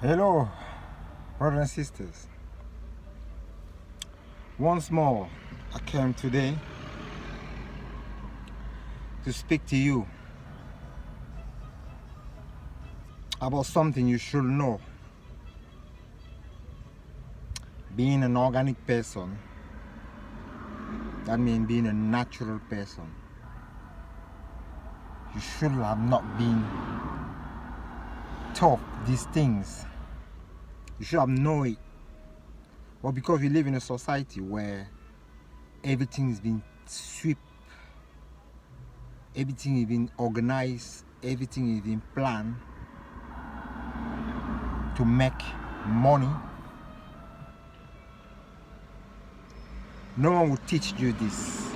Hello, brothers and sisters. Once more, I came today to speak to you about something you should know. Being an organic person, that means being a natural person. You should have not been taught these things. You should have known it. But because we live in a society where everything is being swept, everything is being organized, everything is being planned to make money, no one will teach you this.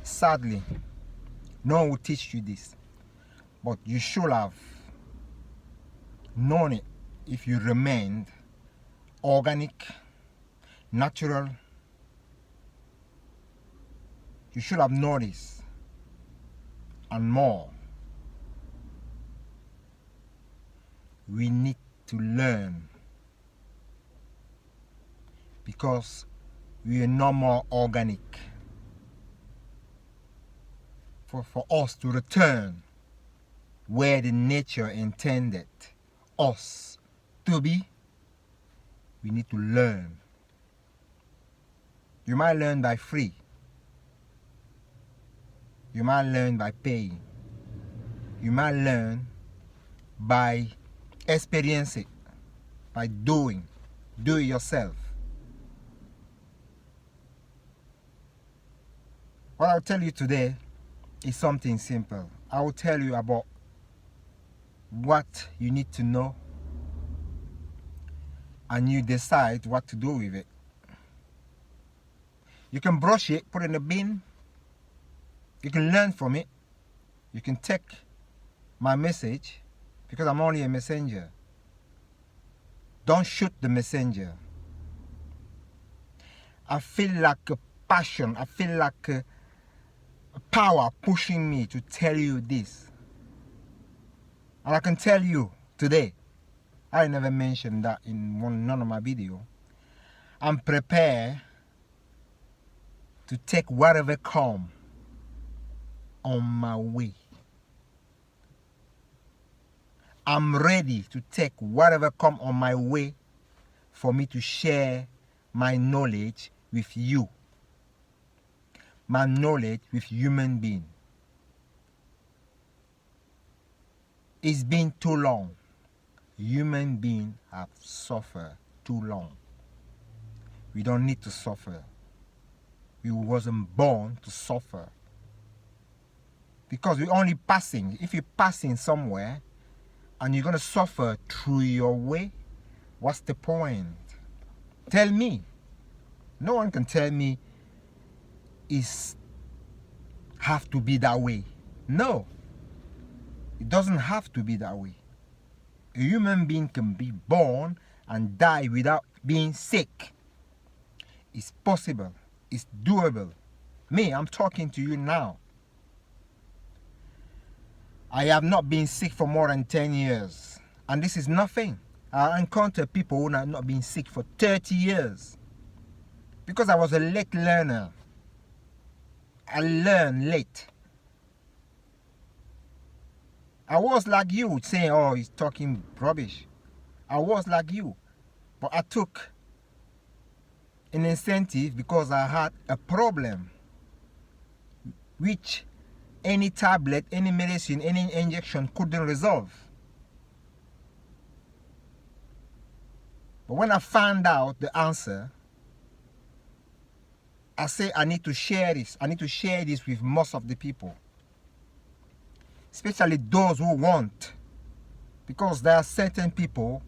Sadly, no one will teach you this. But you should have known it if you remained organic, natural. You should have known this and more. We need to learn because we are no more organic. For us to return where the nature intended us to be, we need to learn. You might learn by free. You might learn by paying. You might learn by experiencing, by doing. Do it yourself. What I'll tell you today is something simple. I will tell you about what you need to know and you decide what to do with it. You can brush it, put it in a bin. You can learn from it. You can take my message because I'm only a messenger. Don't shoot the messenger. I feel like a passion. I feel like a power pushing me to tell you this. And I can tell you today, I never mentioned that in none of my videos. I'm prepared to take whatever come on my way. I'm ready to take whatever come on my way for me to share my knowledge with you. My knowledge with human being. It's been too long. Human beings have suffered too long. We don't need to suffer. We wasn't born to suffer. Because we're only passing. If you're passing somewhere and you're going to suffer through your way, what's the point? Tell me. No one can tell me it have to be that way. No. It doesn't have to be that way. A human being can be born and die without being sick. It's possible. It's doable. Me, I'm talking to you now. I have not been sick for more than 10 years. And this is nothing. I encounter people who have not been sick for 30 years. Because I was a late learner. I learned late. I was like you, saying, oh, he's talking rubbish. I was like you. But I took an incentive because I had a problem which any tablet, any medicine, any injection couldn't resolve. But when I found out the answer, I say I need to share this. I need to share this with most of the people. Especially those who want. Because there are certain people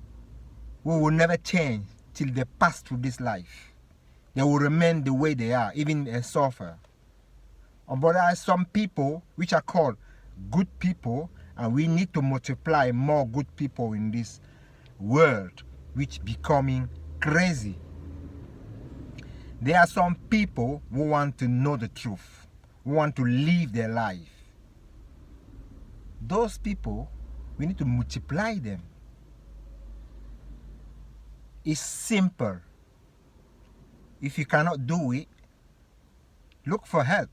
who will never change till they pass through this life. They will remain the way they are, even suffer. But there are some people which are called good people, and we need to multiply more good people in this world, which becoming crazy. There are some people who want to know the truth, who want to live their life. Those people We need to multiply them. It's simple. If you cannot do it, look for help.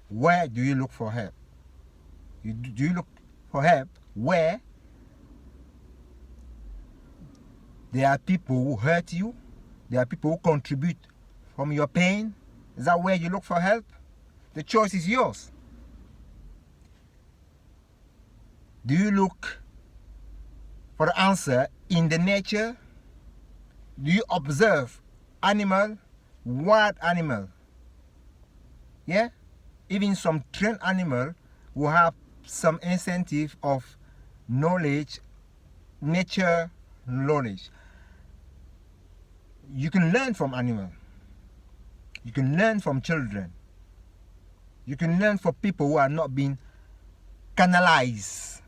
Where do you look for help? Do you look for help where there are people who hurt you? There are people who contribute from your pain? Is that where you look for help? The choice is yours. Do you look for the answer in the nature? Do you observe animal, wild animal? Yeah? Even some trained animal will have some incentive of knowledge, nature knowledge. You can learn from animal. You can learn from children. You can learn from people who are not being canalized.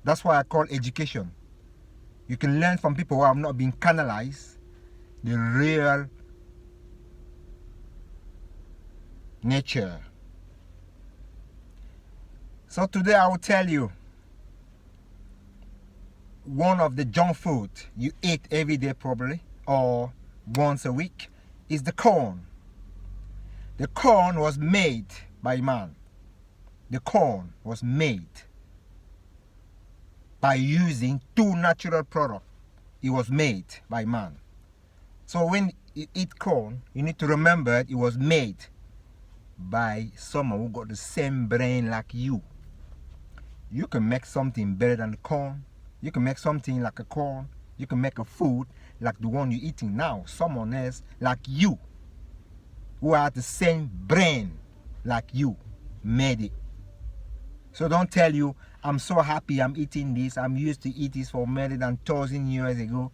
That's why I call education. You can learn from people who have not been canalized the real nature. So today I will tell you one of the junk food you eat every day probably, or once a week, is the corn. The corn was made by man. The corn was made by using two natural products. It was made by man. So when you eat corn, you need to remember it was made by someone who got the same brain like you. You can make something better than the corn. You can make something like a corn. You can make a food like the one you're eating now. Someone else like you, who has the same brain like you, made it. So don't tell you, I'm so happy I'm eating this. I'm used to eat this for more than 1,000 years ago.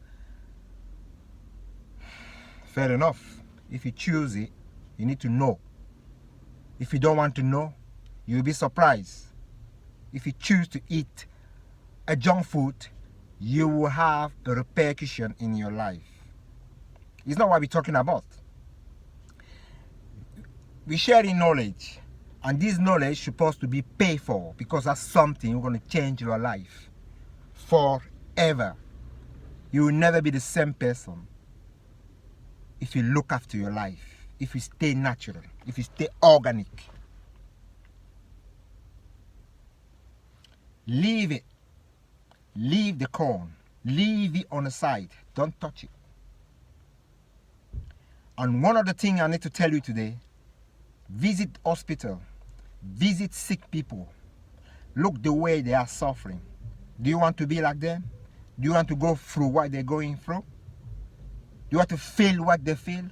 Fair enough. If you choose it, you need to know. If you don't want to know, you'll be surprised. If you choose to eat a junk food, you will have a repercussion in your life. It's not what we're talking about. We're sharing knowledge, and this knowledge is supposed to be paid for, because that's something going to change your life forever. You will never be the same person if you look after your life, if you stay natural, if you stay organic. Leave it. Leave the corn. Leave it on the side. Don't touch it. And one of the things I need to tell you today, visit hospital. Visit sick people. Look the way they are suffering. Do you want to be like them? Do you want to go through what they're going through? Do you want to feel what they feel?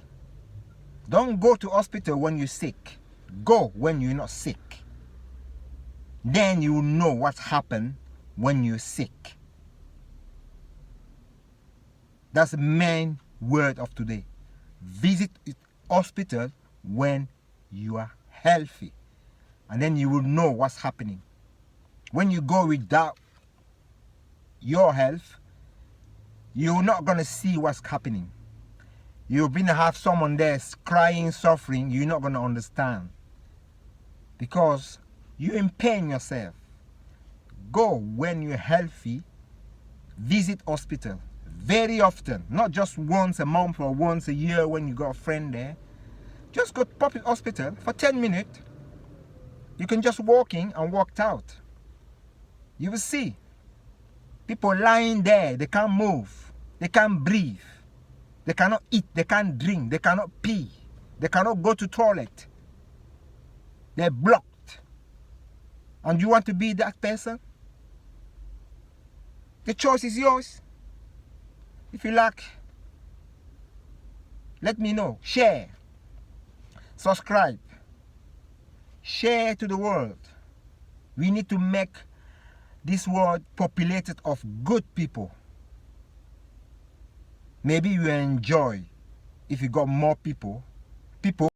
Don't go to hospital when you're sick. Go when you're not sick. Then you will know what happened when you're sick. That's the main word of today. Visit hospital when you are healthy. And then you will know what's happening. When you go without your health, you're not going to see what's happening. You're going to have someone there crying, suffering. You're not going to understand. Because you're in pain yourself. Go when you're healthy. Visit hospital very often. Not just once a month or once a year when you got a friend there. Just go to public hospital for 10 minutes. You can just walk in and walk out. You will see people lying there. They can't move. They can't breathe. They cannot eat. They can't drink. They cannot pee. They cannot go to toilet. They're blocked. And you want to be that person? The choice is yours. If you like, let me know. Share. Subscribe. Share to the world. We need to make this world populated of good people. Maybe you enjoy if you got more people